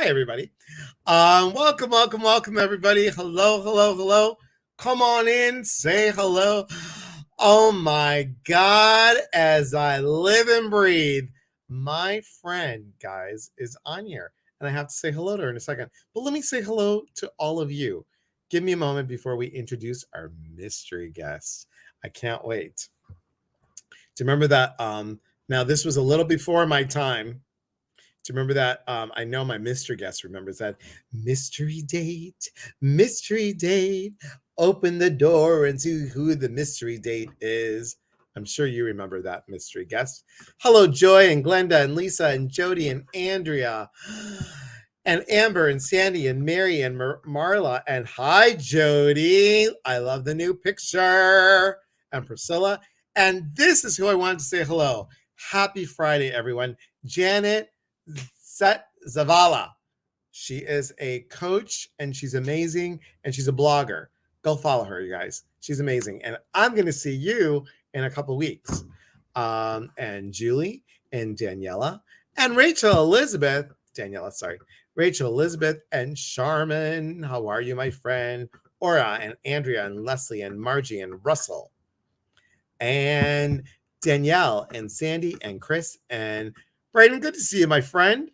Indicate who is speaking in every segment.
Speaker 1: Hi, everybody. Welcome, everybody. Hello. Come on in, say hello. Oh my God, as I live and breathe, my friend, guys, is on here. And I have to say hello to her in a second. But let me say hello to all of you. Give me a moment before we introduce our mystery guest. I can't wait. Do you remember that? Now, this was a little before my time. Do you remember that? I know my mystery guest remembers that. Mystery date. Open the door and see who the mystery date is. I'm sure you remember that mystery guest. Hello, Joy and Glenda and Lisa and Jody and Andrea and Amber and Sandy and Mary and Marla. And hi, Jody. I love the new picture. And Priscilla. And this is who I wanted to say hello. Happy Friday, everyone. Janet Set Zavala. She is a coach and she's amazing and she's a blogger. Go follow her, you guys. She's amazing. And I'm going to see you in a couple weeks. And Julie and Daniela and Rachel Elizabeth and Charmin. How are you, my friend? Aura and Andrea and Leslie and Margie and Russell and Danielle and Sandy and Chris and Brayden. Good to see you, my friend.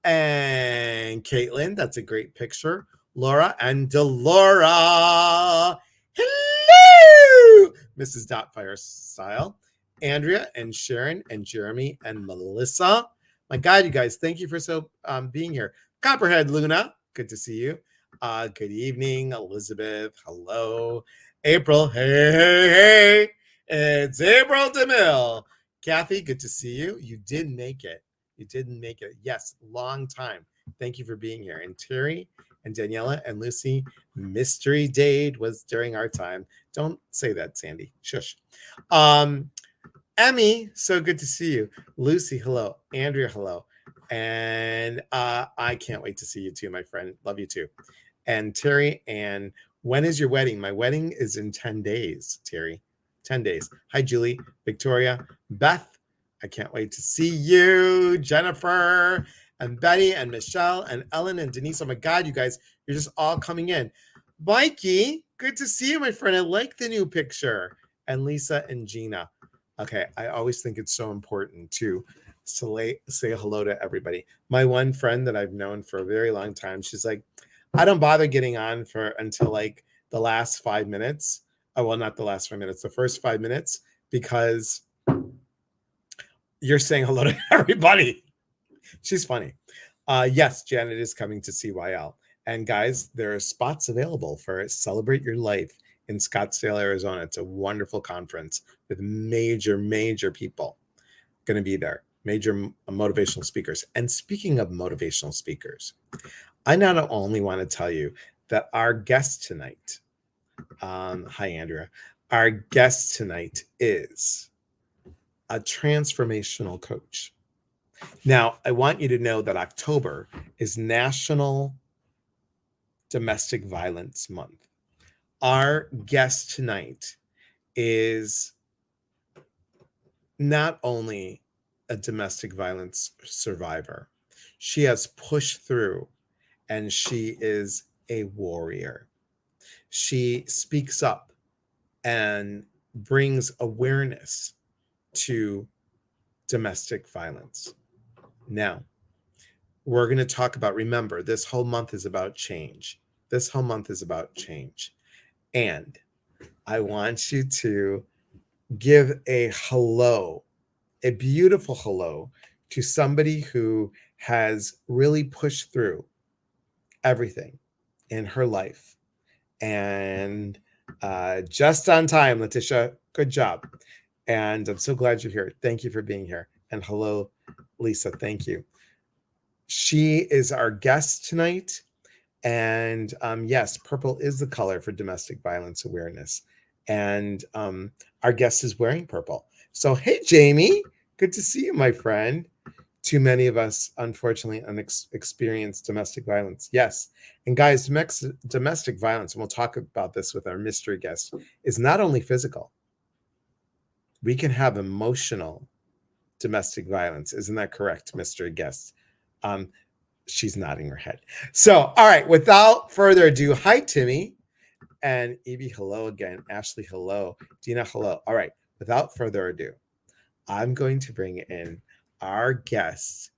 Speaker 1: And Caitlin, that's a great picture. Laura and Delora. Hello, Mrs. Dotfire Style. Andrea and Sharon and Jeremy and Melissa. My God, you guys, thank you for being here. Copperhead Luna, good to see you. Good evening, Elizabeth. Hello. April, hey. It's April DeMille. Kathy, good to see you. You did make it. Yes, long time. Thank you for being here. And Terry and Daniela and Lucy, mystery date was during our time. Don't say that, Sandy. Shush. Emmy, so good to see you. Lucy, hello. Andrea, hello. And I can't wait to see you too, my friend. Love you too. And Terry, and when is your wedding? My wedding is in 10 days, Terry. 10 days. Hi, Julie, Victoria, Beth. I can't wait to see you, Jennifer, and Betty, and Michelle, and Ellen, and Denise. Oh my God, you guys, you're just all coming in. Mikey, good to see you, my friend. I like the new picture. And Lisa and Gina. Okay, I always think it's so important to say hello to everybody. My one friend that I've known for a very long time, she's like, I don't bother getting on until like the last 5 minutes. Oh, well, not the last 5 minutes, the first 5 minutes, because you're saying hello to everybody. She's funny. Yes, Janet is coming to CYL. And guys, there are spots available for Celebrate Your Life in Scottsdale, Arizona. It's a wonderful conference with major people going to be there. Major motivational speakers. And speaking of motivational speakers, I not only want to tell you that our guest tonight, hi, Andrea, our guest tonight is a transformational coach. Now, I want you to know that October is National Domestic Violence Month. Our guest tonight is not only a domestic violence survivor, she has pushed through and she is a warrior. She speaks up and brings awareness to domestic violence. Now, we're going to talk about, remember, this whole month is about change. And I want you to give a hello, a beautiful hello to somebody who has really pushed through everything in her life. And just on time, Letitia, good job. And I'm so glad you're here. Thank you for being here. And hello, Lisa, thank you. She is our guest tonight. And yes, purple is the color for domestic violence awareness. And our guest is wearing purple. So, hey, Jamie, good to see you, my friend. Too many of us, unfortunately, experience domestic violence. Yes. And guys, domestic violence, and we'll talk about this with our mystery guest, is not only physical. We can have emotional domestic violence. Isn't that correct, mystery guest? She's nodding her head. So, all right, without further ado, hi, Timmy. And Evie, hello again. Ashley, hello. Dina, hello. All right, without further ado, I'm going to bring in our guest,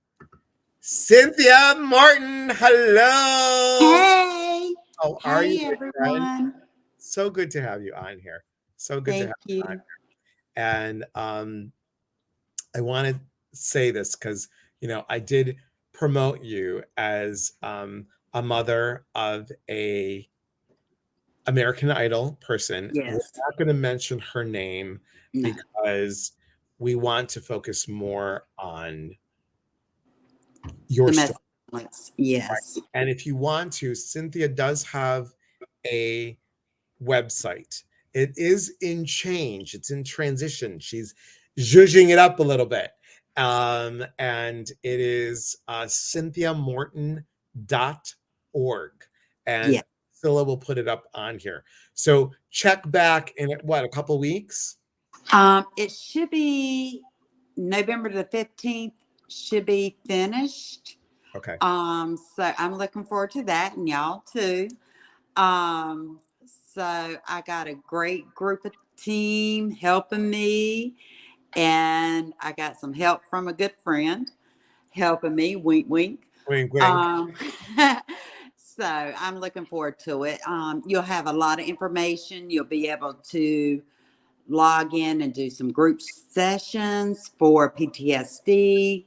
Speaker 1: Cynthia Martin. Hello.
Speaker 2: Hey.
Speaker 1: How are
Speaker 2: Hey,
Speaker 1: you, my friend?
Speaker 2: everyone.
Speaker 1: So good to have you on here. So good to
Speaker 2: Thank
Speaker 1: have you on.
Speaker 2: you.
Speaker 1: And I want to say this because, I did promote you as a mother of a American Idol person. We're
Speaker 2: Yes.
Speaker 1: not going to mention her name
Speaker 2: No.
Speaker 1: because we want to focus more on your story.
Speaker 2: Domestic violence. Yes.
Speaker 1: And if you want to, Cynthia does have a website. It is in change, it's in transition. She's zhuzhing it up a little bit. And it is cynthiamorton.org. And
Speaker 2: Yeah.
Speaker 1: Scylla will put it up on here. So check back in what, a couple weeks?
Speaker 2: It should be November the 15th, should be finished.
Speaker 1: Okay.
Speaker 2: So I'm looking forward to that, and y'all too. Um, so I got a great group of team helping me, and I got some help from a good friend helping me. Wink, wink.
Speaker 1: Wink, wink.
Speaker 2: Um, so I'm looking forward to it. You'll have a lot of information. You'll be able to log in and do some group sessions for PTSD,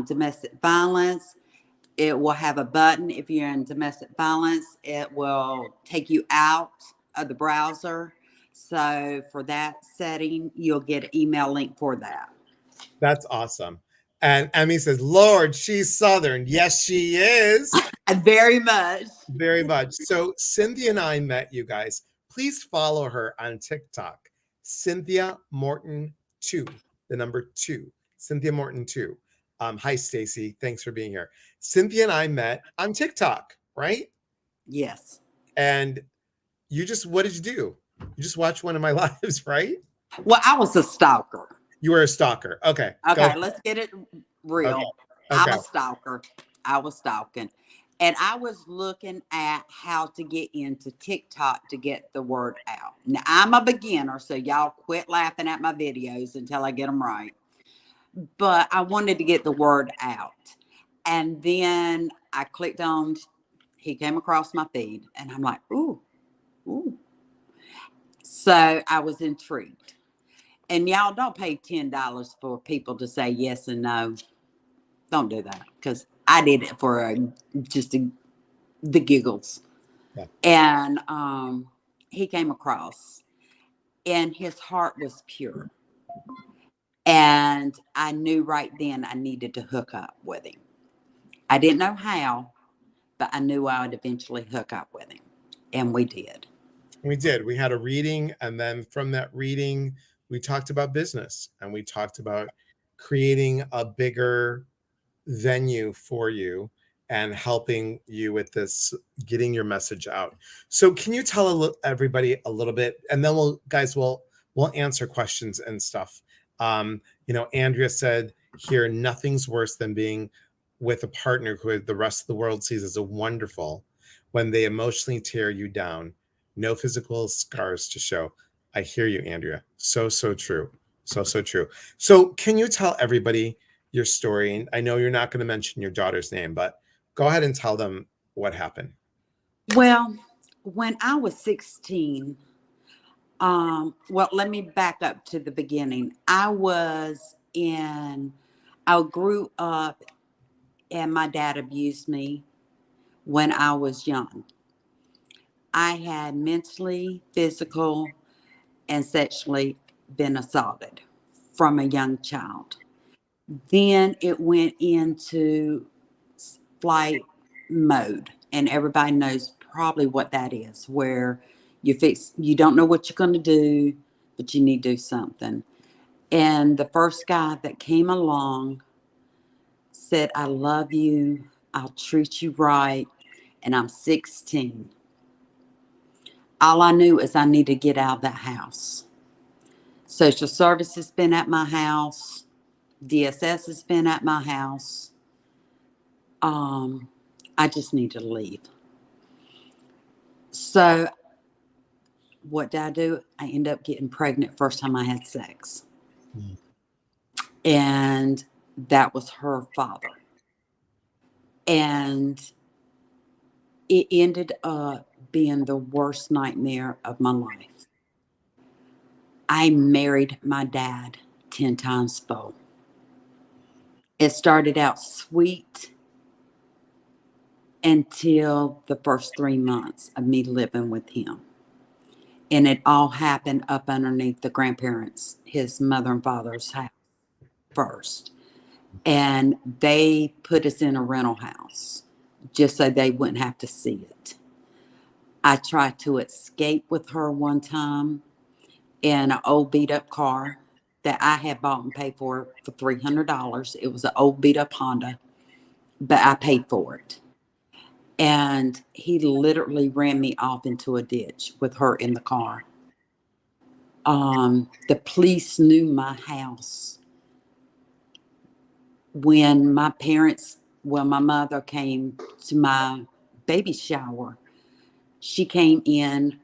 Speaker 2: domestic violence. It will have a button if you're in domestic violence. It will take you out of the browser. So for that setting, you'll get an email link for that.
Speaker 1: That's awesome. And Emmy says, Lord, she's Southern. Yes, she is.
Speaker 2: Very much.
Speaker 1: Very much. So Cynthia and I met, you guys. Please follow her on TikTok. Cynthia Morton 2, the number 2. Cynthia Morton 2. Hi, Stacy. Thanks for being here. Cynthia and I met on TikTok, right?
Speaker 2: Yes.
Speaker 1: And what did you do? You just watched one of my lives, right?
Speaker 2: Well, I was a stalker.
Speaker 1: You were a stalker. Okay.
Speaker 2: Okay, let's get it real.
Speaker 1: Okay.
Speaker 2: I'm a stalker. I was stalking. And I was looking at how to get into TikTok to get the word out. Now, I'm a beginner, so y'all quit laughing at my videos until I get them right. But I wanted to get the word out. And then I clicked on, he came across my feed, and I'm like, ooh. So I was intrigued. And y'all don't pay $10 for people to say yes and no. Don't do that, because I did it for the giggles.
Speaker 1: Yeah.
Speaker 2: And he came across, and his heart was pure. And I knew right then I needed to hook up with him. I didn't know how, but I knew I would eventually hook up with him. And we did.
Speaker 1: We did. We had a reading, and then from that reading, we talked about business, and we talked about creating a bigger venue for you and helping you with this, getting your message out. So can you tell everybody a little bit, and then we'll answer questions and stuff. Andrea said here, nothing's worse than being with a partner who the rest of the world sees as a wonderful when they emotionally tear you down. No physical scars to show. I hear you, Andrea. So true. So true. So can you tell everybody your story? And I know you're not going to mention your daughter's name, but go ahead and tell them what happened.
Speaker 2: Well, when I was 16, let me back up to the beginning. I grew up, and my dad abused me when I was young. I had mentally, physical, and sexually been assaulted from a young child. Then it went into flight mode, and everybody knows probably what that is, where you don't know what you're going to do, but you need to do something. And the first guy that came along said, I love you, I'll treat you right, and I'm 16. All I knew is I need to get out of that house. Social service has been at my house. DSS has been at my house. I just need to leave. So what did I do? I ended up getting pregnant first time I had sex.
Speaker 1: Mm.
Speaker 2: And that was her father. And it ended up being the worst nightmare of my life. I married my dad 10 times fold. It started out sweet until the first 3 months of me living with him. And it all happened up underneath the grandparents, his mother and father's house first. And they put us in a rental house just so they wouldn't have to see it. I tried to escape with her one time in an old beat up car that I had bought and paid for $300. It was an old beat up Honda, but I paid for it. And he literally ran me off into a ditch with her in the car. The police knew my house when my mother came to my baby shower. She came in,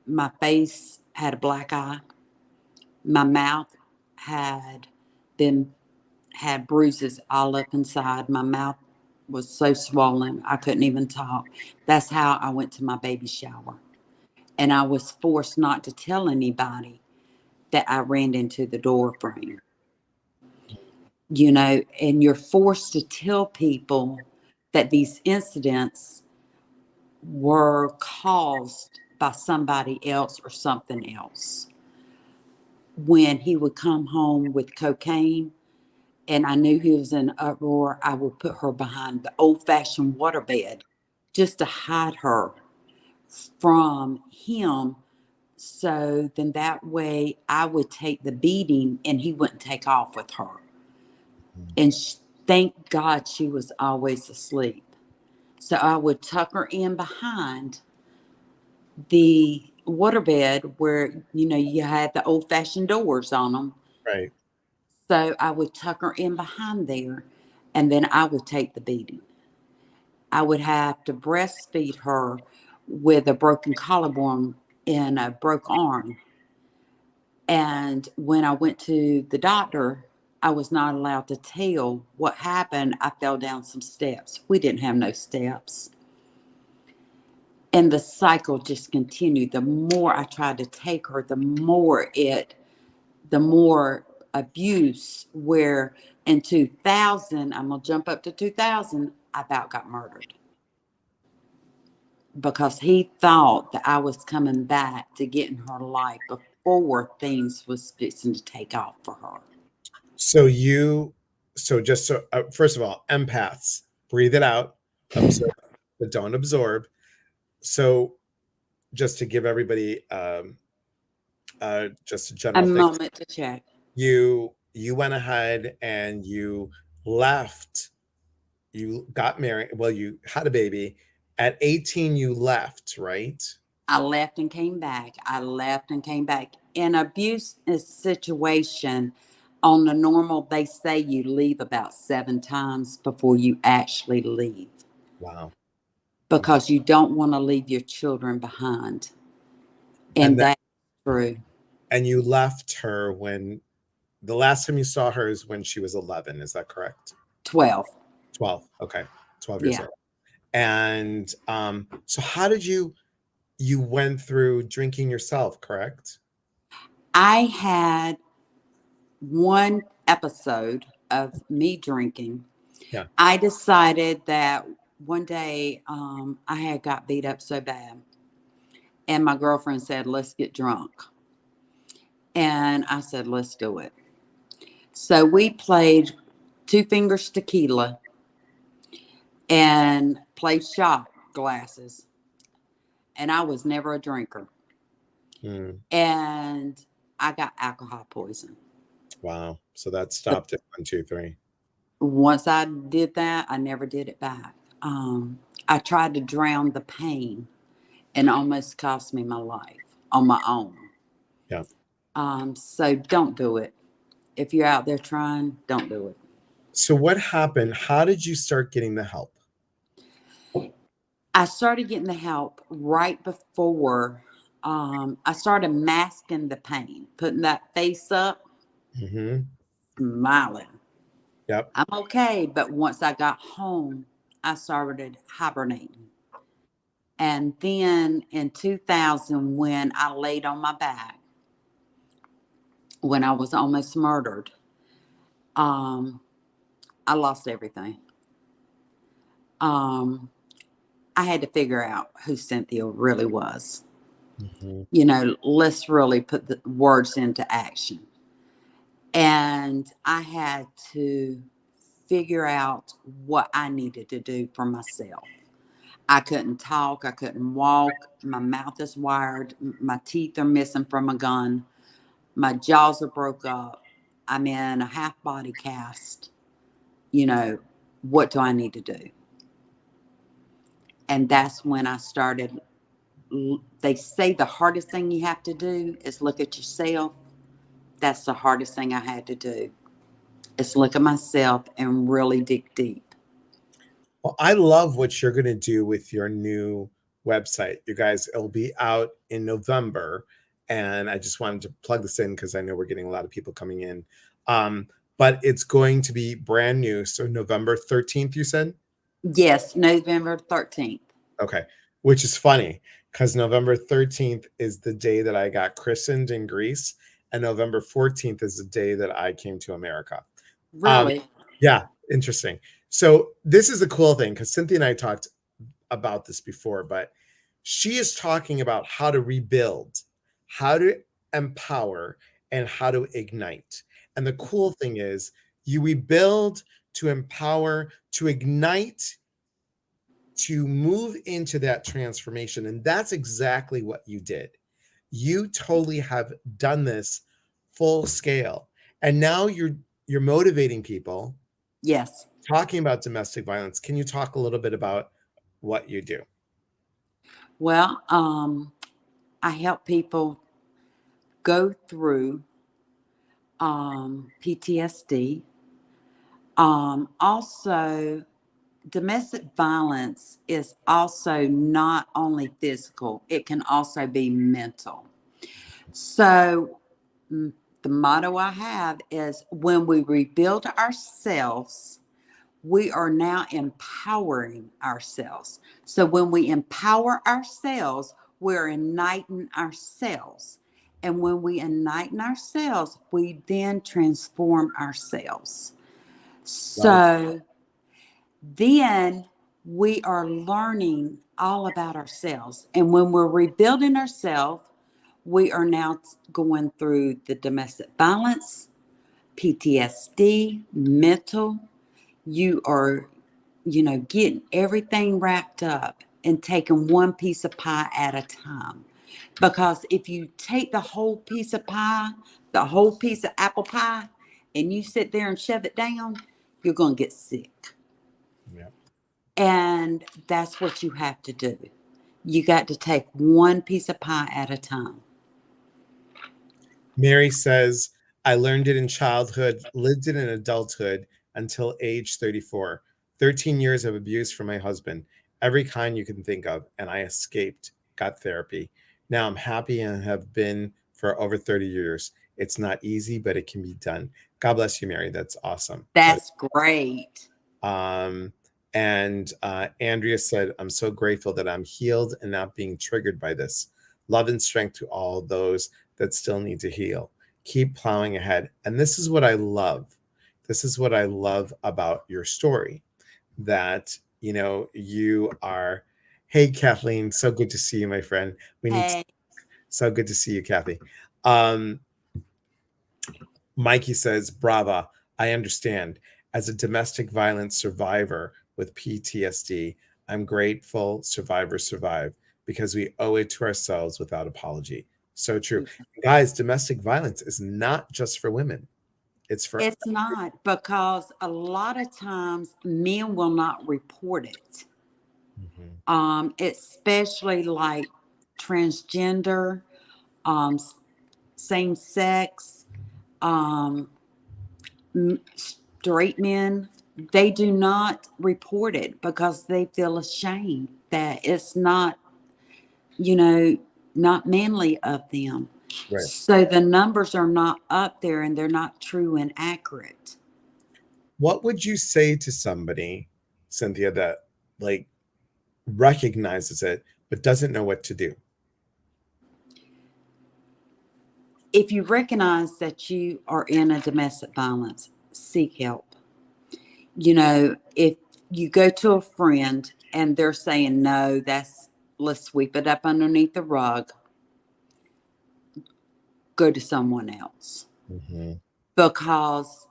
Speaker 2: my face had a black eye. My mouth had had bruises all up inside. My mouth was so swollen I couldn't even talk. That's how I went to my baby shower. And I was forced not to tell anybody that I ran into the door frame. And you're forced to tell people that these incidents were caused by somebody else or something else. When he would come home with cocaine and I knew he was in an uproar, I would put her behind the old-fashioned waterbed just to hide her from him. So then that way I would take the beating and he wouldn't take off with her. And thank God she was always asleep. So I would tuck her in behind the waterbed where, you had the old fashioned doors on them.
Speaker 1: Right.
Speaker 2: So I would tuck her in behind there and then I would take the beating. I would have to breastfeed her with a broken collarbone and a broke arm. And when I went to the doctor, I was not allowed to tell what happened. I fell down some steps. We didn't have no steps. And the cycle just continued. The more I tried to take her, the more abuse, where in 2000, I'm going to jump up to 2000, I about got murdered. Because he thought that I was coming back to get in her life before things was fixing to take off for her.
Speaker 1: So first of all, empaths, breathe it out, observe, but don't absorb. So just to give everybody just a
Speaker 2: A
Speaker 1: general thing,
Speaker 2: moment to check.
Speaker 1: you went ahead and you left. You got married. Well, you had a baby. At 18, you left, right?
Speaker 2: I left and came back. I left and came back. In abuse situation, on the normal, they say you leave about 7 times before you actually leave.
Speaker 1: Wow.
Speaker 2: Because you don't want to leave your children behind. And that's true.
Speaker 1: And you left her when the last time you saw her is when she was 11. Is that correct?
Speaker 2: 12.
Speaker 1: 12. Okay. 12 years
Speaker 2: Yeah.
Speaker 1: old. And so how did you went through drinking yourself, correct?
Speaker 2: I had one episode of me drinking.
Speaker 1: Yeah.
Speaker 2: I decided that one day I had got beat up so bad. And my girlfriend said, let's get drunk. And I said, let's do it. So we played Two Fingers Tequila and played shot glasses. And I was never a drinker.
Speaker 1: Mm.
Speaker 2: And I got alcohol poison.
Speaker 1: Wow. So that stopped at 1, 2, 3.
Speaker 2: Once I did that, I never did it back. I tried to drown the pain and almost cost me my life on my own.
Speaker 1: Yeah.
Speaker 2: So don't do it. If you're out there trying, don't do it.
Speaker 1: So what happened? How did you start getting the help?
Speaker 2: I started getting the help right before I started masking the pain, putting that face up,
Speaker 1: Hmm.
Speaker 2: smiling.
Speaker 1: Yep.
Speaker 2: I'm okay. But once I got home, I started hibernating. And then in 2000, when I laid on my back, when I was almost murdered, um, I lost everything. Um, I had to figure out who Cynthia really was.
Speaker 1: Hmm.
Speaker 2: Let's really put the words into action. And I had to figure out what I needed to do for myself. I couldn't talk, I couldn't walk, my mouth is wired, my teeth are missing from a gun, my jaws are broke up, I'm in a half body cast. You know, what do I need to do? And that's when I started. They say the hardest thing you have to do is look at yourself. That's the hardest thing I had to do, is look at myself and really dig deep.
Speaker 1: Well, I love what you're going to do with your new website. You guys, it'll be out in November. And I just wanted to plug this in because I know we're getting a lot of people coming in. But it's going to be brand new. So November 13th, you said?
Speaker 2: Yes, November 13th.
Speaker 1: Okay. Which is funny because November 13th is the day that I got christened in Greece. And November 14th is the day that I came to America. Um,
Speaker 2: Really?
Speaker 1: yeah, interesting. So this is the cool thing because Cynthia and I talked about this before, but she is talking about how to rebuild, how to empower, and how to ignite. And the cool thing is, you rebuild to empower, to ignite, to move into that transformation. And that's exactly what you did. You totally have done this full scale. And now you're motivating people,
Speaker 2: Yes.
Speaker 1: talking about domestic violence. Can you talk a little bit about what you do?
Speaker 2: Well, I help people go through PTSD. Also, domestic violence is also not only physical, it can also be mental. So, the motto I have is, when we rebuild ourselves, we are now empowering ourselves. So, when we empower ourselves, we're igniting ourselves. And when we ignite ourselves, we then transform ourselves.
Speaker 1: Love
Speaker 2: So, then we are learning all about ourselves. And when we're rebuilding ourselves, we are now going through the domestic violence, PTSD, mental. You are, getting everything wrapped up and taking one piece of pie at a time. Because if you take the whole piece of pie, the whole piece of apple pie, and you sit there and shove it down, you're going to get sick.
Speaker 1: Yeah.
Speaker 2: And that's what you have to do. You got to take one piece of pie at a time.
Speaker 1: Mary says, I learned it in childhood, lived it in adulthood until age 34. 13 years of abuse from my husband, every kind you can think of, and I escaped, got therapy. Now I'm happy and have been for over 30 years. It's not easy, but it can be done. God bless you, Mary. That's awesome.
Speaker 2: That's great.
Speaker 1: Um, and Andrea said, I'm so grateful that I'm healed and not being triggered by this. Love and strength to all those that still need to heal. Keep plowing ahead. And this is what I love. This is what I love about your story, that, you are. Hey, Kathleen, so good to see you, my friend. We need to,
Speaker 2: Hey,
Speaker 1: so good to see you, Kathy. Um, Mikey says, Brava, I understand. As a domestic violence survivor with PTSD, I'm grateful survivors survive because we owe it to ourselves without apology. So true. Guys, domestic violence is not just for women, it's for.
Speaker 2: it's not, because a lot of times men will not report it.
Speaker 1: Mhm.
Speaker 2: Especially like transgender, same sex, um, straight men, they do not report it because they feel ashamed that it's not, not manly of them.
Speaker 1: Right.
Speaker 2: So the numbers are not up there and they're not true and accurate.
Speaker 1: What would you say to somebody, Cynthia, that like recognizes it but doesn't know what to do?
Speaker 2: If you recognize that you are in a domestic violence, seek help. If you go to a friend and they're saying, no, let's sweep it up underneath the rug, go to someone else.
Speaker 1: Mm-hmm.
Speaker 2: Because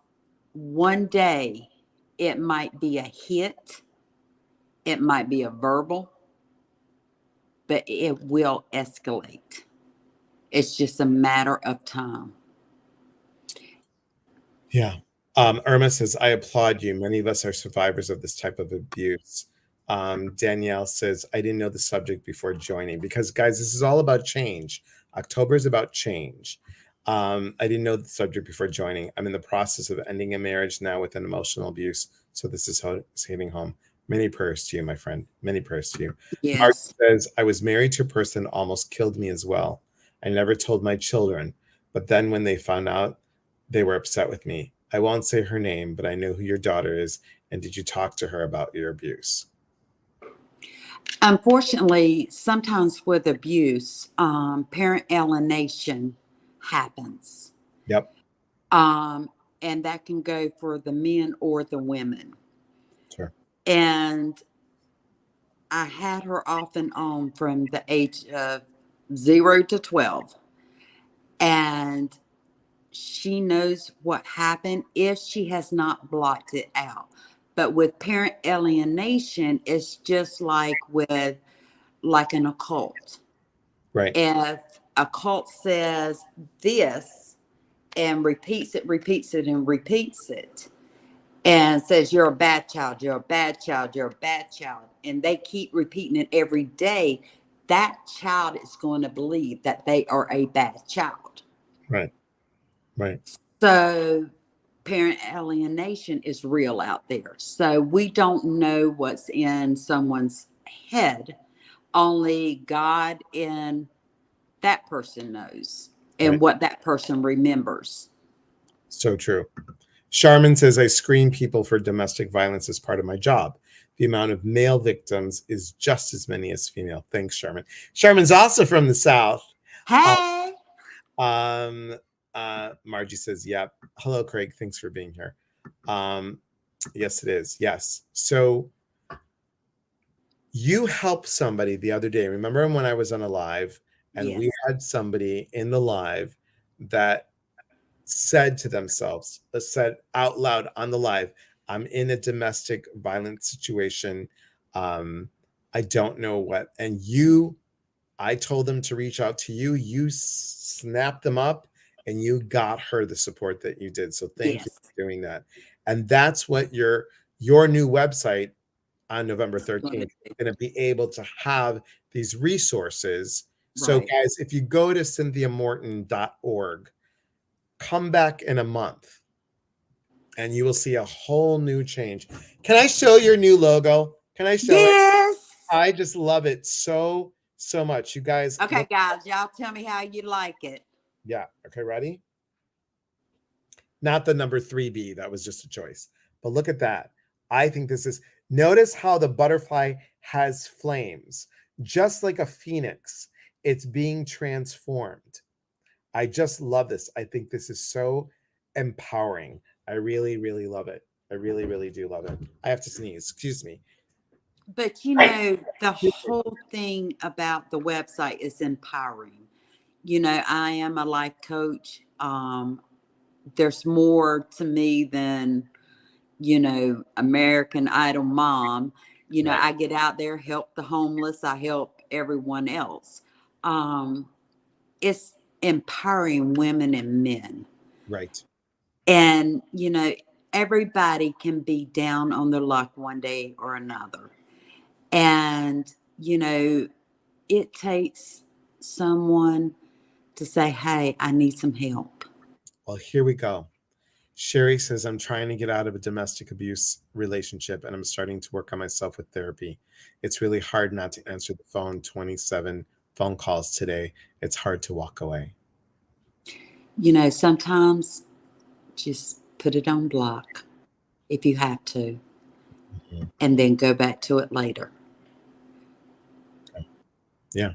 Speaker 2: one day it might be a hit, it might be a verbal, but it will escalate. It's just a matter of time.
Speaker 1: Yeah. Irma says, I applaud you. Many of us are survivors of this type of abuse. Danielle says, I didn't know the subject before joining because, guys, this is all about change. October is about change. I didn't know the subject before joining. I'm in the process of ending a marriage now with an emotional abuse. So this is saving home. Many prayers to you, my friend. Many prayers to you.
Speaker 2: Yes.
Speaker 1: Mark says, I was married to a person that almost killed me as well. I never told my children. But then when they found out, they were upset with me. I won't say her name, but I know who your daughter is. And did you talk to her about your abuse?
Speaker 2: Unfortunately, sometimes with abuse, parent alienation happens.
Speaker 1: Yep.
Speaker 2: And that can go for the men or the women.
Speaker 1: Sure.
Speaker 2: And I had her off and on from the age of 0 to 12. And she knows what happened if she has not blocked it out. But with parent alienation, it's just like with an occult.
Speaker 1: Right.
Speaker 2: If a cult says this and repeats it, and says you're a bad child, you're a bad child, you're a bad child, and they keep repeating it every day, that child is going to believe that they are a bad child.
Speaker 1: Right. Right.
Speaker 2: So parent alienation is real out there. So we don't know what's in someone's head. Only God and that person knows, and
Speaker 1: Right.
Speaker 2: what that person remembers.
Speaker 1: So true. Charmin says, I screen people for domestic violence as part of my job. The amount of male victims is just as many as female. Thanks, Charmin. Charmin's also from the South.
Speaker 2: Hey.
Speaker 1: Margie says, yep. Hello, Craig. Thanks for being here. Yes, it is. Yes. So you helped somebody the other day. Remember when I was on a live and
Speaker 2: Yes.
Speaker 1: we had somebody in the live that said to themselves, said out loud on the live, I'm in a domestic violence situation. I don't know what. And I told them to reach out to you. You snapped them up and you got her the support that you did. So thank you for doing that. And that's what your new website on November 13th is going to be able to have these resources. So guys, if you go to cynthiamorton.org, come back in a month and you will see a whole new change. Can I show your new logo? Can I show it? I just love it so much. You guys.
Speaker 2: Okay, guys, y'all tell me how you like it.
Speaker 1: Yeah. Okay, ready? Not the number 3B. That was just a choice. But look at that. I think this is, notice how the butterfly has flames, just like a phoenix. It's being transformed. I just love this. I think this is so empowering. I really, really love it. I really, really do love it. I have to sneeze. Excuse me.
Speaker 2: But the whole thing about the website is empowering. I am a life coach. There's more to me than, American Idol mom. I get out there, help the homeless. I help everyone else. It's empowering women and men.
Speaker 1: Right.
Speaker 2: And, everybody can be down on their luck one day or another. And, it takes someone to say, hey, I need some help.
Speaker 1: Well, here we go. Sherry says, I'm trying to get out of a domestic abuse relationship and I'm starting to work on myself with therapy. It's really hard not to answer the phone 27 phone calls today. It's hard to walk away.
Speaker 2: Sometimes just put it on block if you have to, and then go back to it later.
Speaker 1: Yeah.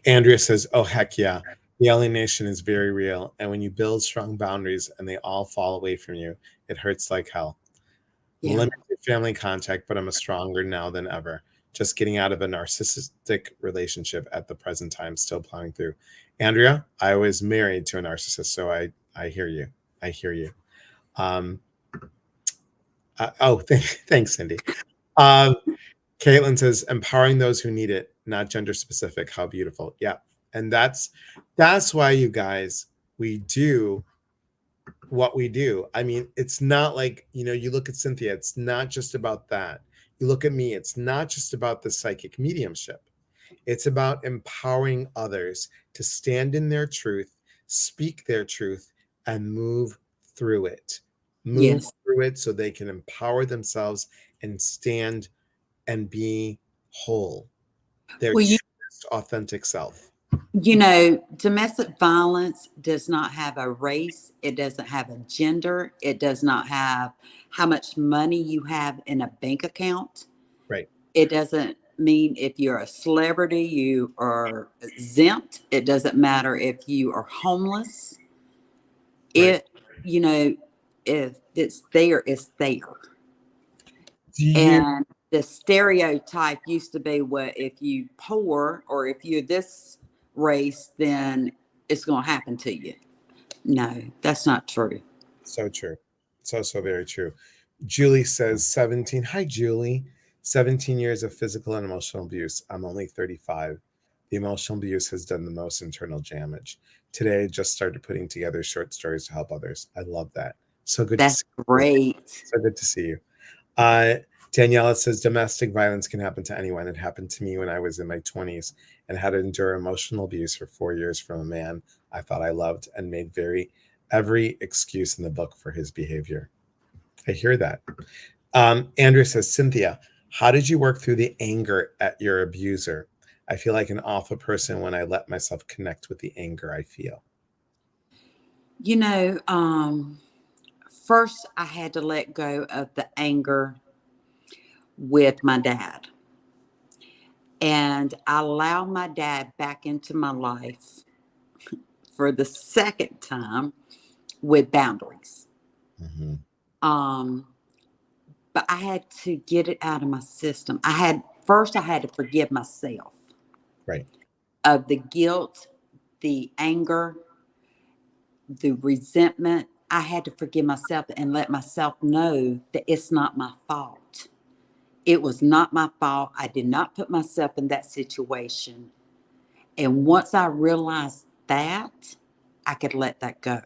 Speaker 1: Andrea says, oh, heck yeah. The alienation is very real. And when you build strong boundaries and they all fall away from you, it hurts like hell.
Speaker 2: Yeah.
Speaker 1: Limited family contact, but I'm stronger now than ever. Just getting out of a narcissistic relationship at the present time, still plowing through. Andrea, I was married to a narcissist, so I hear you. I hear you. Thanks, Cindy. Caitlin says, empowering those who need it, not gender specific. How beautiful. Yeah. And that's why, you guys, we do what we do. I mean, it's not like, you look at Cynthia, it's not just about that. You look at me, it's not just about the psychic mediumship. It's about empowering others to stand in their truth, speak their truth, and move through it. Move through it so they can empower themselves and stand and be whole. Their truest, authentic self.
Speaker 2: Domestic violence does not have a race. It doesn't have a gender. It does not have how much money you have in a bank account.
Speaker 1: Right.
Speaker 2: It doesn't mean if you're a celebrity, you are exempt. It doesn't matter if you are homeless. Right. If it's there, it's there. And the stereotype used to be, what if you poor or if you're this race, then it's going to happen to you. No, that's not true.
Speaker 1: So true. So very true. Julie says 17. Hi, Julie. 17 years of physical and emotional abuse. I'm only 35. The emotional abuse has done the most internal damage. Today, I just started putting together short stories to help others. I love that. So good.
Speaker 2: That's great.
Speaker 1: So good to see you. Daniela says domestic violence can happen to anyone. It happened to me when I was in my 20s and had to endure emotional abuse for 4 years from a man I thought I loved and made every excuse in the book for his behavior. I hear that. Andrea says, Cynthia, how did you work through the anger at your abuser? I feel like an awful person when I let myself connect with the anger I feel.
Speaker 2: First I had to let go of the anger with my dad. And I allowed my dad back into my life for the second time with boundaries.
Speaker 1: Mm-hmm.
Speaker 2: But I had to get it out of my system. I had to forgive myself.
Speaker 1: Right.
Speaker 2: Of the guilt, the anger, the resentment. I had to forgive myself and let myself know that it's not my fault. It was not my fault. I did not put myself in that situation. And once I realized that, I could let that go.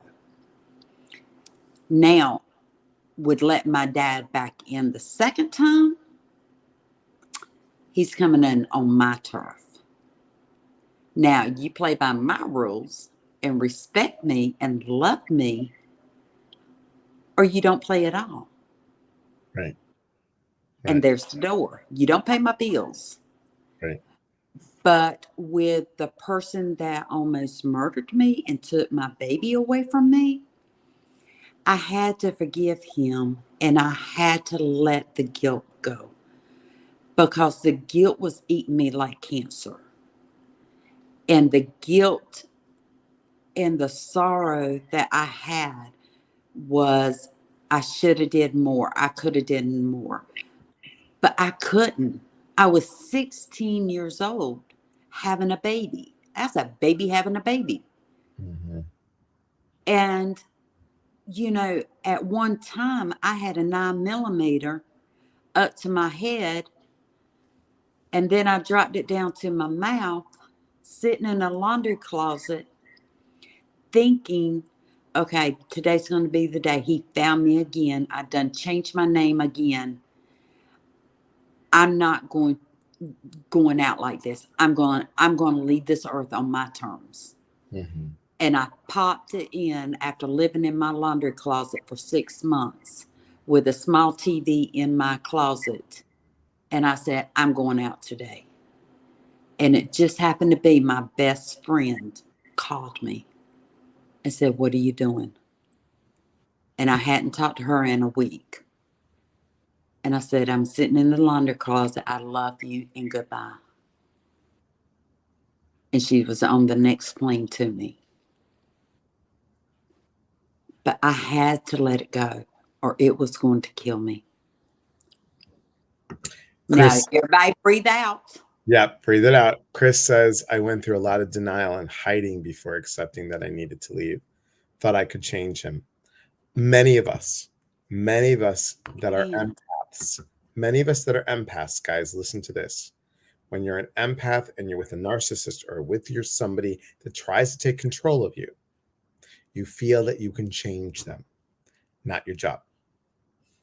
Speaker 2: Now, would let my dad back in the second time, he's coming in on my turf. Now, you play by my rules and respect me and love me, or you don't play at all.
Speaker 1: Right.
Speaker 2: And there's the door. You don't pay my bills.
Speaker 1: Right.
Speaker 2: But with the person that almost murdered me and took my baby away from me, I had to forgive him and I had to let the guilt go because the guilt was eating me like cancer. And the guilt and the sorrow that I had was I should have did more. I could have done more. But I couldn't. I was 16 years old having a baby. That's a baby having a baby.
Speaker 1: Mm-hmm.
Speaker 2: And, at one time I had a 9mm up to my head. And then I dropped it down to my mouth, sitting in a laundry closet, thinking, okay, today's going to be the day. He found me again. I done changed my name again. I'm not going out like this. I'm going to leave this earth on my terms.
Speaker 1: Mm-hmm.
Speaker 2: And I popped it in after living in my laundry closet for 6 months with a small TV in my closet. And I said, I'm going out today. And it just happened to be my best friend called me and said, what are you doing? And I hadn't talked to her in a week. And I said, I'm sitting in the laundry closet. I love you and goodbye. And she was on the next plane to me. But I had to let it go or it was going to kill me. Now,
Speaker 1: Chris,
Speaker 2: everybody breathe out.
Speaker 1: yeah, breathe it out. Chris says, I went through a lot of denial and hiding before accepting that I needed to leave. Thought I could change him. Many of us that are
Speaker 2: Man.
Speaker 1: empaths, many of us that are empaths, guys, listen to this. When you're an empath and you're with a narcissist or with your somebody that tries to take control of you, you feel that you can change them. Not your job.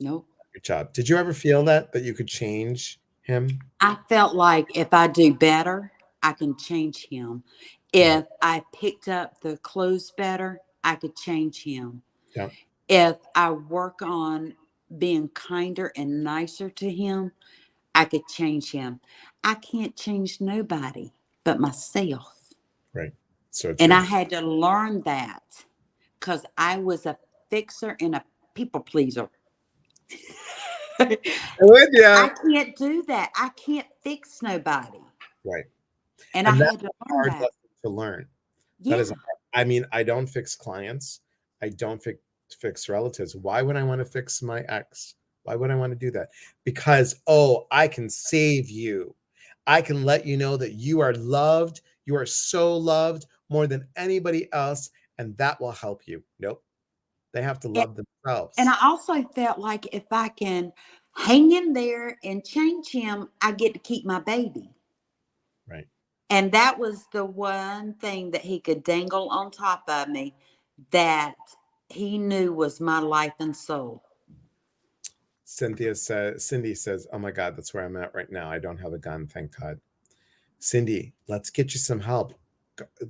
Speaker 2: Nope.
Speaker 1: Your job. Did you ever feel that you could change him?
Speaker 2: I felt like if I do better, I can change him. If I picked up the clothes better, I could change him.
Speaker 1: Yeah.
Speaker 2: If I work on being kinder and nicer to him, I could change him. I can't change nobody but myself.
Speaker 1: Right. So true.
Speaker 2: And I had to learn that because I was a fixer and a people pleaser. I can't do that. I can't fix nobody.
Speaker 1: Right.
Speaker 2: And I
Speaker 1: that's
Speaker 2: had to
Speaker 1: a
Speaker 2: learn
Speaker 1: hard
Speaker 2: that.
Speaker 1: lesson to learn.
Speaker 2: Yeah.
Speaker 1: That is, I mean, I don't fix clients. I don't fix relatives. Why would I want to fix my ex? Why would I want to do that? Because, oh, I can save you. I can let you know that you are loved. You are so loved more than anybody else. And that will help you. Nope. They have to love themselves.
Speaker 2: And I also felt like if I can hang in there and change him, I get to keep my baby.
Speaker 1: Right.
Speaker 2: And that was the one thing that he could dangle on top of me that he knew was my life and soul.
Speaker 1: Cindy says, oh my God, that's where I'm at right now. I don't have a gun, thank God. Cindy, let's get you some help.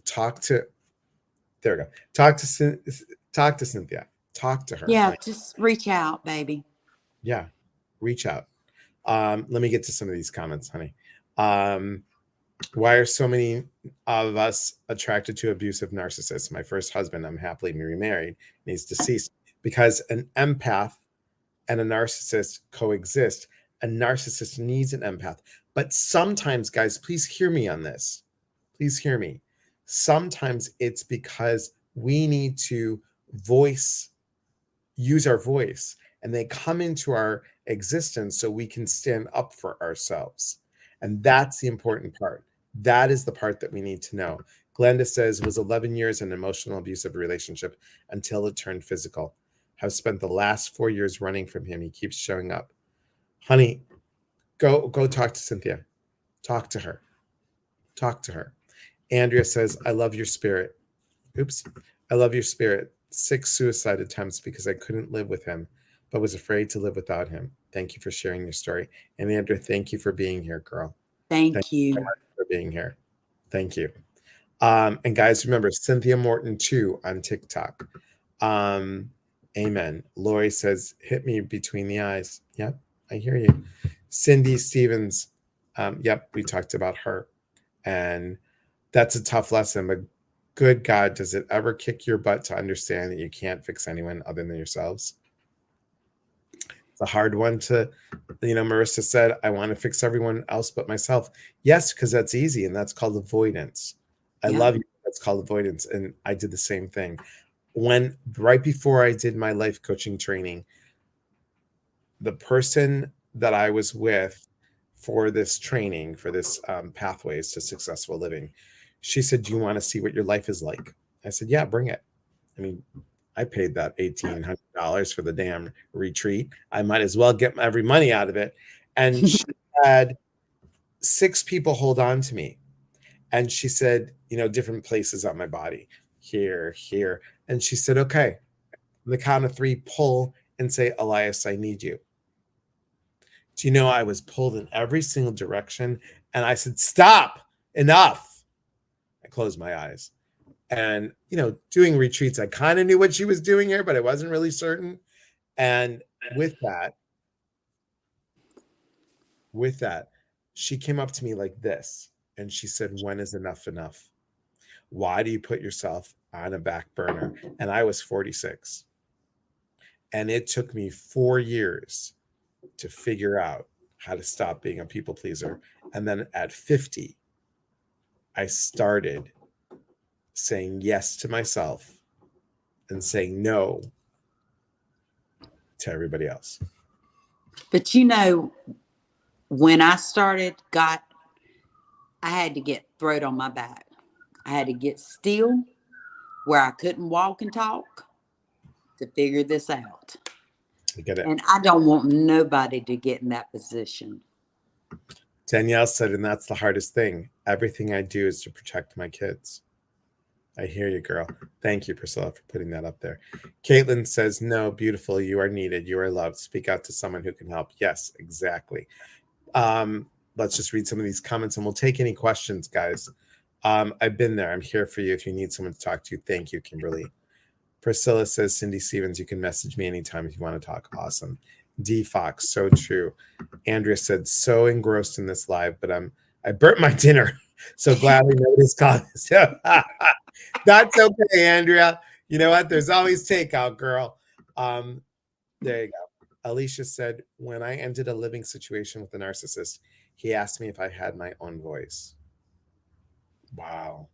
Speaker 1: Talk to Cynthia. Talk to her.
Speaker 2: Yeah, just reach out, baby.
Speaker 1: Yeah, reach out. Let me get to some of these comments, honey. Why are so many of us attracted to abusive narcissists? My first husband, I'm happily remarried, and he's deceased. Because an empath and a narcissist coexist. A narcissist needs an empath. But sometimes, guys, please hear me on this. Please hear me. Sometimes it's because we need to use our voice, and they come into our existence so we can stand up for ourselves. And that's the important part. That is the part that we need to know. Glenda says, was 11 years in an emotional abusive relationship until it turned physical. Have spent the last 4 years running from him. He keeps showing up. Honey, go talk to Cynthia. Talk to her. Talk to her. Andrea says, I love your spirit. Oops. I love your spirit. 6 suicide attempts because I couldn't live with him, but was afraid to live without him. Thank you for sharing your story. And Andrea, thank you for being here, girl.
Speaker 2: Thank you
Speaker 1: so much for being here. Thank you. And guys, remember, Cynthia Morton 2 on TikTok. Amen. Lori says, hit me between the eyes. Yep, I hear you. Cindy Stevens. Yep, we talked about her. And that's a tough lesson, but good God, does it ever kick your butt to understand that you can't fix anyone other than yourselves? It's a hard one to, Marissa said, I want to fix everyone else but myself. Yes, because that's easy, and that's called avoidance. I love you. That's called avoidance. And I did the same thing. Right before I did my life coaching training, the person that I was with for this training, for this Pathways to Successful Living, she said, do you want to see what your life is like? I said, yeah, bring it. I mean, I paid that $1,800 for the damn retreat. I might as well get every money out of it. And she had 6 people hold on to me. And she said, different places on my body, here. And she said, okay, on the count of 3, pull and say, Elias, I need you. Do you know I was pulled in every single direction? And I said, stop, enough. I closed my eyes. and, doing retreats. I kind of knew what she was doing here, but I wasn't really certain. And with that, she came up to me like this and she said, "When is enough enough? Why do you put yourself on a back burner?" And I was 46. And it took me 4 years to figure out how to stop being a people pleaser. And then at 50, I started saying yes to myself and saying no to everybody else.
Speaker 2: But when I started, I had to get throat on my back. I had to get still where I couldn't walk and talk to figure this out.
Speaker 1: I get it.
Speaker 2: And I don't want nobody to get in that position.
Speaker 1: Danielle said, and that's the hardest thing. Everything I do is to protect my kids. I hear you, girl. Thank you, Priscilla, for putting that up there. Caitlin says, no, beautiful. You are needed. You are loved. Speak out to someone who can help. Yes, exactly. Let's just read some of these comments and we'll take any questions, guys. I've been there. I'm here for you if you need someone to talk to. Thank you, Kimberly. Priscilla says, Cindy Stevens, you can message me anytime if you want to talk. Awesome. D Fox, so true. Andrea said, so engrossed in this live, but I burnt my dinner. So gladly nobody's calling. That's okay, Andrea. You know what? There's always takeout, girl. There you go. Alicia said, when I ended a living situation with a narcissist, he asked me if I had my own voice. Wow.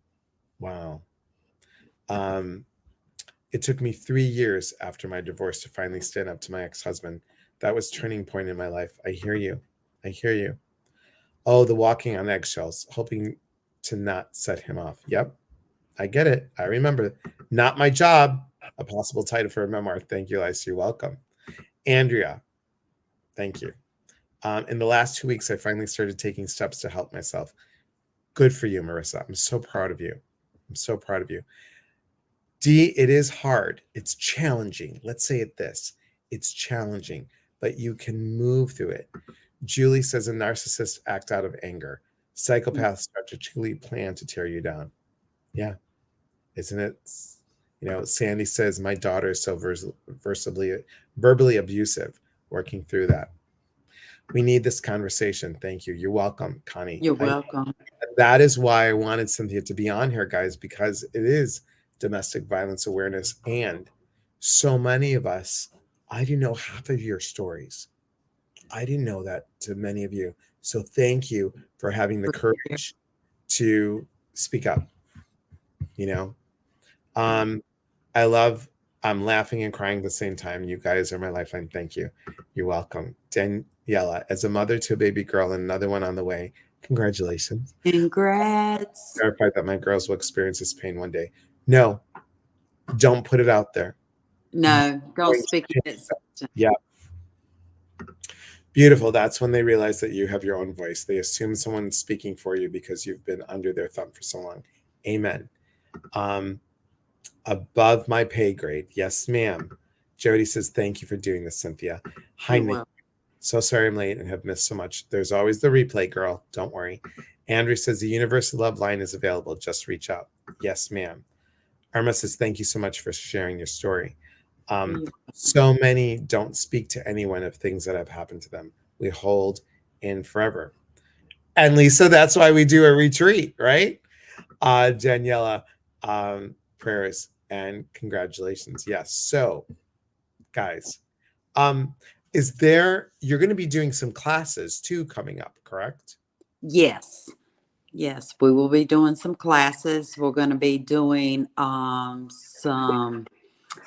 Speaker 1: It took me 3 years after my divorce to finally stand up to my ex-husband. That was turning point in my life. I hear you. Oh, the walking on eggshells, hoping to not set him off. Yep. I get it. I remember. Not my job. A possible title for a memoir. Thank you, Lisa. You're welcome. Andrea, thank you. In the last 2 weeks, I finally started taking steps to help myself. Good for you, Marissa. I'm so proud of you. D, it is hard. It's challenging. Let's say it this. It's challenging, but you can move through it. Julie says a narcissist act out of anger. Psychopaths strategically plan to tear you down. Yeah. Isn't it? Sandy says my daughter is so verbally abusive, working through that. We need this conversation. Thank you. You're welcome, Connie.
Speaker 2: You're welcome.
Speaker 1: That is why I wanted Cynthia to be on here, guys, because it is domestic violence awareness. And so many of us, I didn't know half of your stories. I didn't know that to many of you. So thank you for having the courage to speak up. I'm laughing and crying at the same time. You guys are my lifeline. Thank you. You're welcome. Daniela, as a mother to a baby girl and another one on the way, congratulations.
Speaker 2: Congrats.
Speaker 1: Verified that my girls will experience this pain one day. No, don't put it out there.
Speaker 2: No, don't speak it.
Speaker 1: Yeah. Beautiful. That's when they realize that you have your own voice. They assume someone's speaking for you because you've been under their thumb for so long. Amen. Above my pay grade. Yes, ma'am. Jody says, thank you for doing this, Cynthia. Hi, Nick. So sorry I'm late and have missed so much. There's always the replay, girl. Don't worry. Andrew says, the Universal Love line is available. Just reach out. Yes, ma'am. Irma says, thank you so much for sharing your story. So many don't speak to anyone of things that have happened to them. We hold in forever. And Lisa, that's why we do a retreat, right? Daniela, prayers and congratulations. Yes. So, guys, you're going to be doing some classes too coming up, correct?
Speaker 2: Yes, we will be doing some classes. We're going to be doing some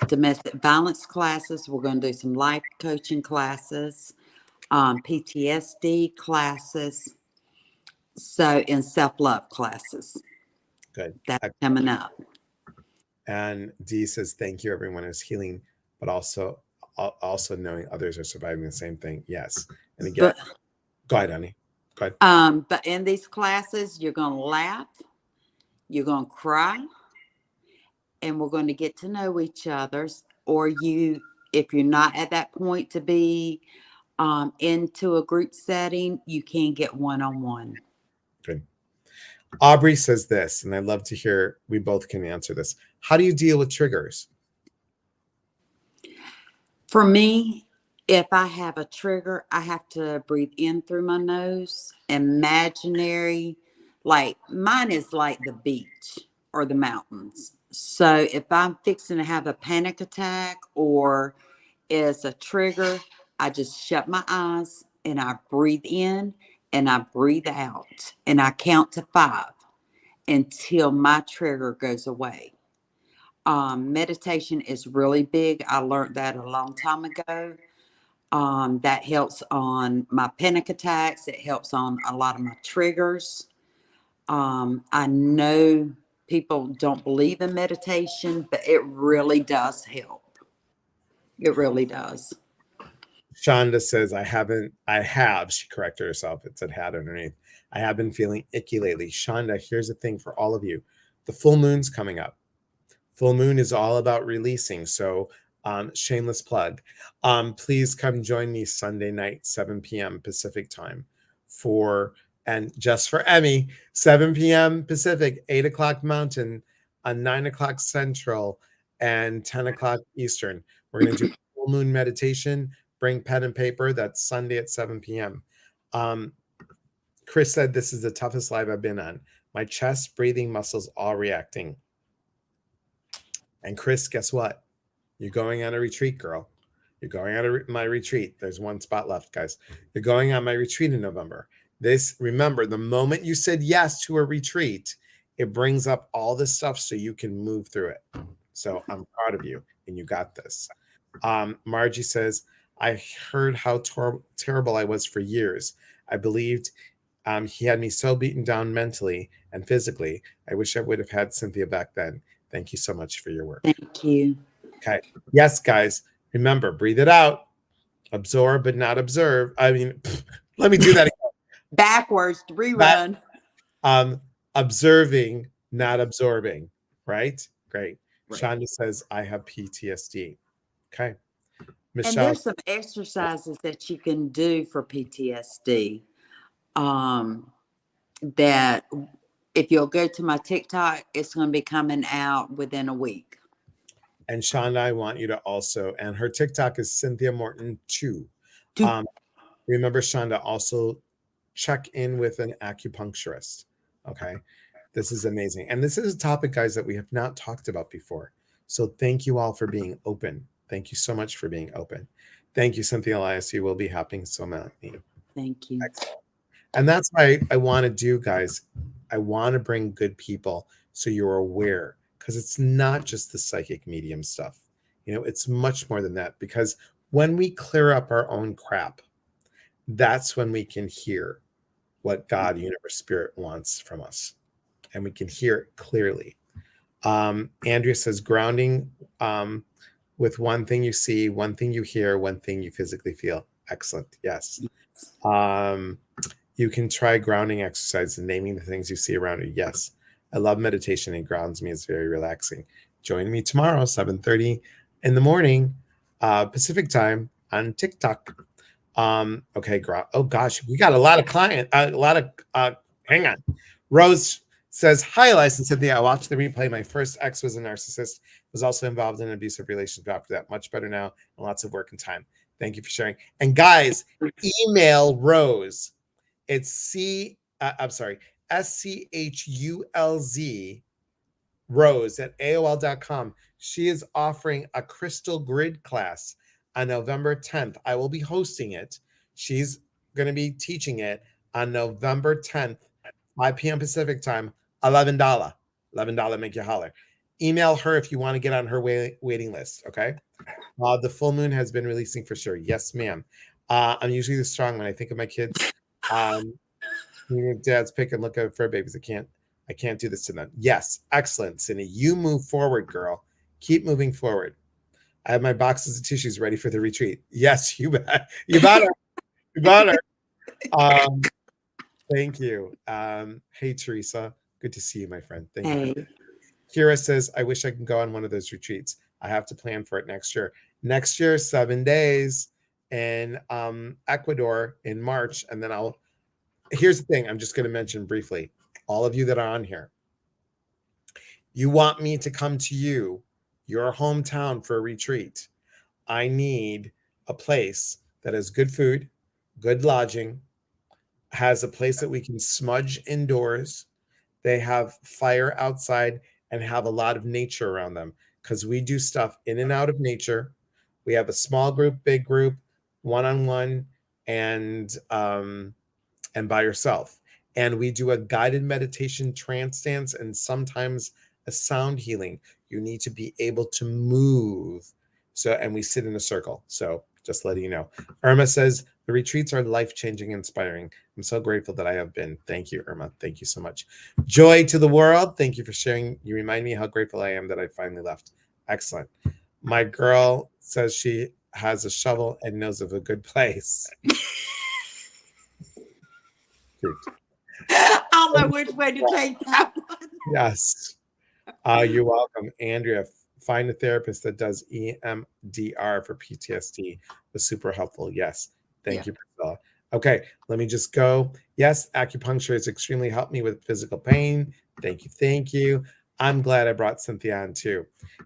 Speaker 2: domestic violence classes. We're going to do some life coaching classes, PTSD classes, and self-love classes.
Speaker 1: Good.
Speaker 2: That's coming up.
Speaker 1: And Dee says, thank you, everyone who's healing, but also knowing others are surviving the same thing. Yes. And again, go ahead, honey. Go ahead.
Speaker 2: But in these classes, you're going to laugh, you're going to cry, and we're going to get to know each other. Or if you're not at that point to be into a group setting, you can get one-on-one.
Speaker 1: Good. Aubrey says this, and I'd love to hear, we both can answer this. How do you deal with triggers?
Speaker 2: For me, if I have a trigger, I have to breathe in through my nose. Imaginary, like mine is like the beach or the mountains. So if I'm fixing to have a panic attack or it's a trigger, I just shut my eyes and I breathe in and I breathe out and I count to 5 until my trigger goes away. Meditation is really big. I learned that a long time ago. That helps on my panic attacks. It helps on a lot of my triggers. I know people don't believe in meditation, but it really does help. It really does.
Speaker 1: Shonda says, she corrected herself. It said had underneath. I have been feeling icky lately. Shonda, here's the thing for all of you. The full moon's coming up. Full moon is all about releasing. So shameless plug. Please come join me Sunday night, 7 p.m. Pacific time and just for Emmy, 7 p.m. Pacific, 8 o'clock Mountain, 9 o'clock Central, and 10 o'clock Eastern. We're going to do full moon meditation. Bring pen and paper. That's Sunday at 7 p.m. Chris said, this is the toughest live I've been on. My chest, breathing muscles all reacting. And Chris, guess what? You're going on a retreat, girl. You're going on my retreat. There's one spot left, guys. You're going on my retreat in November. Remember, the moment you said yes to a retreat, it brings up all this stuff so you can move through it. So I'm proud of you, and you got this. Margie says, I heard how terrible I was for years. I believed he had me so beaten down mentally and physically. I wish I would have had Cynthia back then. Thank you so much for your work.
Speaker 2: Thank you.
Speaker 1: Okay. Yes, guys. Remember, breathe it out. Absorb but not observe. I mean, let me do that again.
Speaker 2: Backwards, rerun.
Speaker 1: Observing, not absorbing. Right? Great.
Speaker 2: Right.
Speaker 1: Shonda says, I have PTSD. Okay.
Speaker 2: And
Speaker 1: Michelle.
Speaker 2: there's some exercises that you can do for PTSD. That if you'll go to my TikTok, it's going to be coming out within a week.
Speaker 1: And Shonda, I want you to also, and her TikTok is Cynthia Morton 2. Remember, Shonda, also check in with an acupuncturist. Okay. This is amazing. And this is a topic, guys, that we have not talked about before. So thank you all for being open. Thank you so much for being open. Thank you, Cynthia Elias. You will be happening so much.
Speaker 2: Thank you.
Speaker 1: Excellent. And that's why I want to do, guys. I want to bring good people so you're aware, because it's not just the psychic medium stuff. It's much more than that, because when we clear up our own crap, that's when we can hear what God, universe, spirit wants from us. And we can hear it clearly. Andrea says, grounding with one thing you see, one thing you hear, one thing you physically feel. Excellent. Yes. You can try grounding exercise and naming the things you see around you. Yes. I love meditation. It grounds me. It's very relaxing. Join me tomorrow, 7:30 in the morning, Pacific time on TikTok. Okay. Oh gosh, we got a lot of hang on. Rose says, hi, Elias and Cynthia. I watched the replay. My first ex was a narcissist, was also involved in an abusive relationship after that. Much better now and lots of work and time. Thank you for sharing. And guys, email Rose. It's SCHULZ Rose at AOL.com. She is offering a crystal grid class on November 10th. I will be hosting it. She's going to be teaching it on November 10th, 5 p.m. Pacific time, $11. $11 make you holler. Email her if you want to get on her waiting list, okay? The full moon has been releasing for sure. Yes, ma'am. I'm usually the strong when I think of my kids. Dad's pick and look out for babies. I can't do this to them. Yes, excellent, Cindy. You move forward, girl. Keep moving forward. I have my boxes of tissues ready for the retreat. Yes, you bet. You better. You better. Thank you. Hey, Teresa. Good to see you, my friend. Thank you. Kira says, I wish I could go on one of those retreats. I have to plan for it next year. Next year, 7 days in Ecuador in March. And then here's the thing I'm just going to mention briefly. all of you that are on here, you want me to come to you, your hometown, for a retreat. I need a place that has good food, good lodging, has a place that we can smudge indoors. They have fire outside and have a lot of nature around them, because we do stuff in and out of nature. We have a small group, big group, one-on-one, and by yourself. And we do a guided meditation, trance dance, and sometimes a sound healing. You need to be able to move. So, and we sit in a circle. So just letting you know. Irma says, the retreats are life-changing, inspiring. I'm so grateful that I have been. Thank you, Irma. Thank you so much. Joy to the world. Thank you for sharing. You remind me how grateful I am that I finally left. Excellent. My girl says she has a shovel and knows of a good place.
Speaker 2: I don't know which way to take that one.
Speaker 1: Yes. You're welcome. Andrea, find a therapist that does EMDR for PTSD. Was super helpful. Yes. Thank you, Priscilla. Okay, let me just go. Yes, acupuncture has extremely helped me with physical pain. Thank you. Thank you. I'm glad I brought Cynthia on too.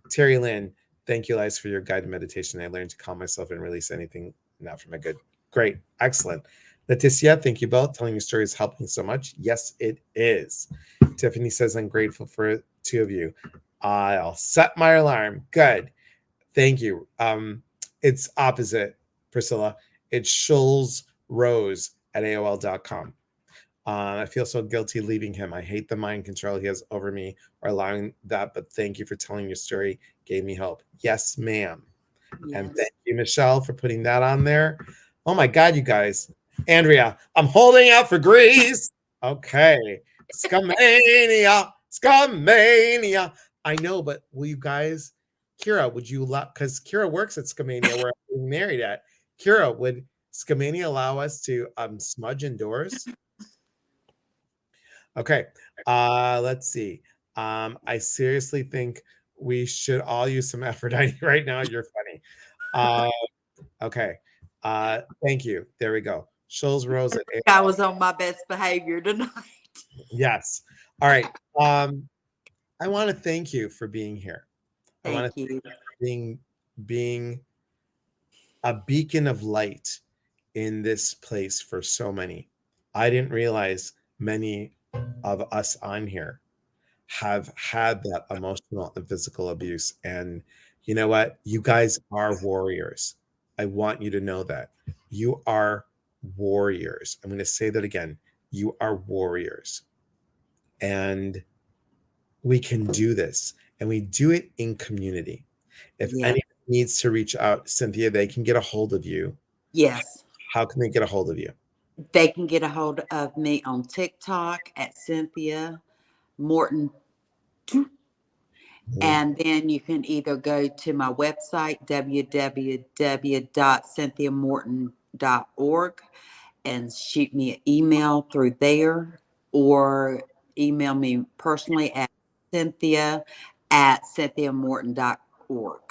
Speaker 1: Terry Lynn, thank you, Liz, for your guided meditation. I learned to calm myself and release anything not for my good. Great. Excellent. Leticia, thank you both. Telling your story is helping so much. Yes, it is. Tiffany says, I'm grateful for two of you. I'll set my alarm. Good. Thank you. It's opposite, Priscilla. It's Schulz Rose at AOL.com. I feel so guilty leaving him. I hate the mind control he has over me or allowing that, but thank you for telling your story. Gave me hope. Yes, ma'am.
Speaker 2: Yes.
Speaker 1: And thank you, Michelle, for putting that on there. Oh my God, you guys. Andrea, I'm holding out for Greece. Okay. Scamania. Scamania. I know, but will you guys, Kira, would you allow, because Kira works at Scamania where I'm married at. Kira, would Scamania allow us to smudge indoors? Okay. Let's see. I seriously think we should all use some Aphrodite right now. You're funny. Okay. Thank you. There we go. Schulz Rose at
Speaker 2: I was on my best behavior tonight.
Speaker 1: Yes. All right. I want to thank you for being here. I want
Speaker 2: Thank
Speaker 1: to
Speaker 2: you.
Speaker 1: thank you for being a beacon of light in this place for so many. I didn't realize many of us on here have had that emotional and physical abuse. And you know what? You guys are warriors. I want you to know that. You are warriors. I'm going to say that again. You are warriors. And we can do this. And we do it in community. If anyone needs to reach out, Cynthia, they can get a hold of you.
Speaker 2: Yes.
Speaker 1: How can they get a hold of you?
Speaker 2: They can get a hold of me on TikTok at Cynthia Morton. And then you can either go to my website, www.cynthiamorton.org, and shoot me an email through there, or email me personally at cynthia@cynthiamorton.org.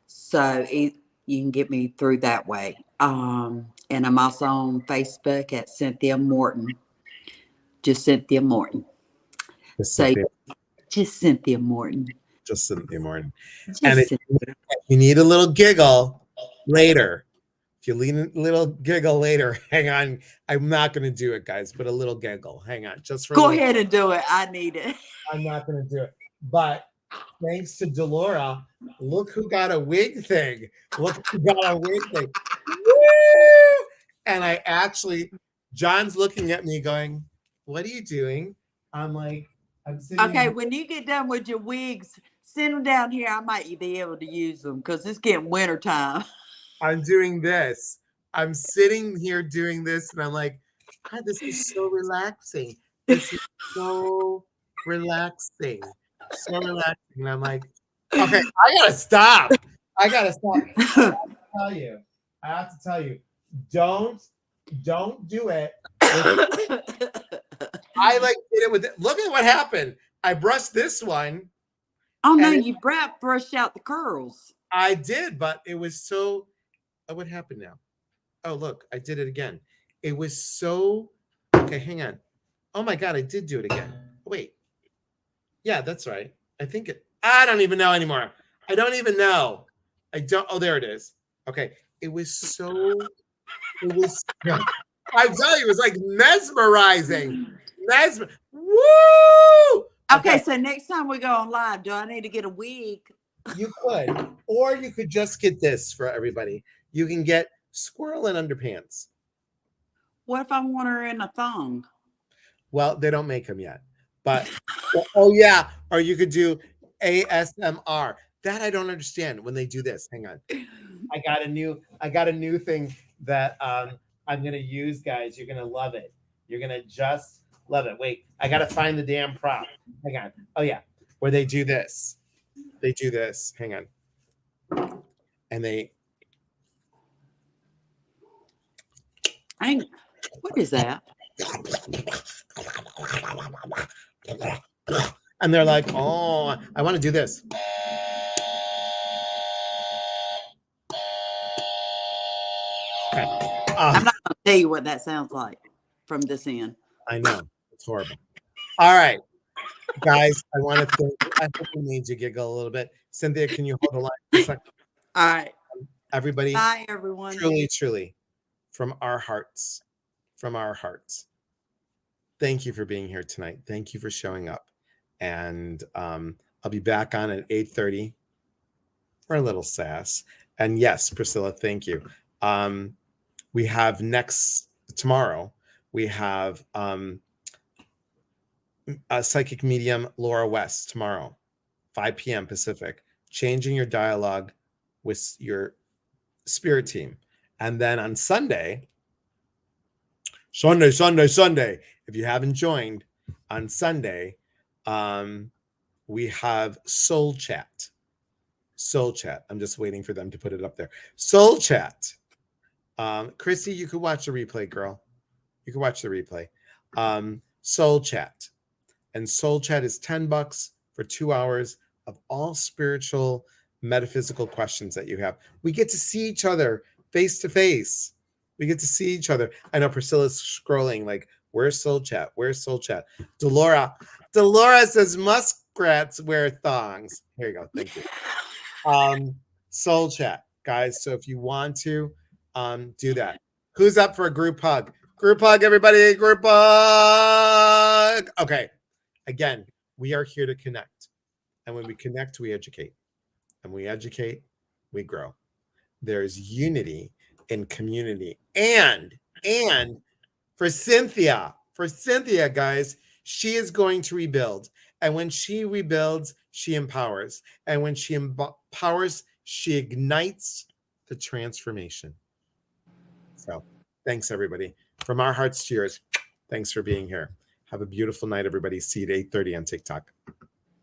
Speaker 2: So you can get me through that way. And I'm also on Facebook at Cynthia Morton, just Cynthia Morton. Just Cynthia Morton.
Speaker 1: Just Cynthia Morton.
Speaker 2: Just
Speaker 1: And if you need a little giggle later, if you need a little giggle later, hang on. I'm not going to do it, guys, but a little giggle. Hang on. Just for
Speaker 2: go ahead and do it. I need it.
Speaker 1: I'm not going to do it. But thanks to Delora, look who got a wig thing. Look who got a wig thing. Woo! And I actually, John's looking at me going, what are you doing? I'm like, I'm sitting.
Speaker 2: Okay, when you get done with your wigs, send them down here. I might be able to use them because it's getting winter time.
Speaker 1: I'm doing this. I'm sitting here doing this, and I'm like, God, this is so relaxing. This is so relaxing. So relaxing. And I'm like, okay, I gotta stop. I have to tell you, don't do it. I like did it with it. Look at what happened. I brushed this one.
Speaker 2: Oh no, you brushed out the curls.
Speaker 1: I did, but it was so. Oh, what happened now? Oh, look, I did it again. It was so. Okay, hang on. Oh my God, I did do it again. Wait. Yeah, that's right. I don't even know anymore. I don't even know. Oh, there it is. Okay. It was, yeah. I tell you, it was like mesmerizing. Woo!
Speaker 2: Okay, so next time we go on live, do I need to get a wig?
Speaker 1: You could, or you could just get this for everybody. You can get squirrel in underpants.
Speaker 2: What if I want her in a thong?
Speaker 1: Well, they don't make them yet, but oh yeah, or you could do ASMR. That I don't understand when they do this. Hang on, I got a new thing that I'm gonna use, guys. You're gonna love it. You're gonna just love it. Wait, I gotta find the damn prop. Hang on. Oh yeah, where they do this. They do this. Hang on, and they.
Speaker 2: What is that?
Speaker 1: And they're like, oh, I want to do this. Okay.
Speaker 2: I'm not going to tell you what that sounds like from this end.
Speaker 1: I know. It's horrible. All right. Guys, I want to thank you. I hope we made you giggle a little bit. Cynthia, can you hold the line for a second?
Speaker 2: All right.
Speaker 1: Everybody.
Speaker 2: Bye, everyone.
Speaker 1: Truly, truly, from our hearts, thank you for being here tonight. Thank you for showing up. And I'll be back on at 8:30 for a little sass. And yes, Priscilla, thank you. We have tomorrow, we have a psychic medium, Laura West, tomorrow, 5 p.m. Pacific, changing your dialogue with your spirit team. And then on Sunday, if you haven't joined on Sunday, we have Soul Chat. I'm just waiting for them to put it up there. Soul Chat. Chrissy, you could watch the replay, girl. You can watch the replay. Soul Chat. And Soul Chat is $10 for 2 hours of all spiritual, metaphysical questions that you have. We get to see each other face to face. We get to see each other. I know Priscilla's scrolling like, where's Soul Chat? Where's Soul Chat? Delora says muskrats wear thongs. Here you go. Thank you. Soul Chat, guys. So if you want to do that. Who's up for a group hug? Group hug, everybody. Group hug. Okay. Again, we are here to connect. And when we connect, we educate. And we educate, we grow. There's unity in community. And for Cynthia, guys, she is going to rebuild. And when she rebuilds, she empowers. And when she empowers, she ignites the transformation. So thanks, everybody. From our hearts to yours, thanks for being here. Have a beautiful night, everybody. See you at 8:30 on TikTok.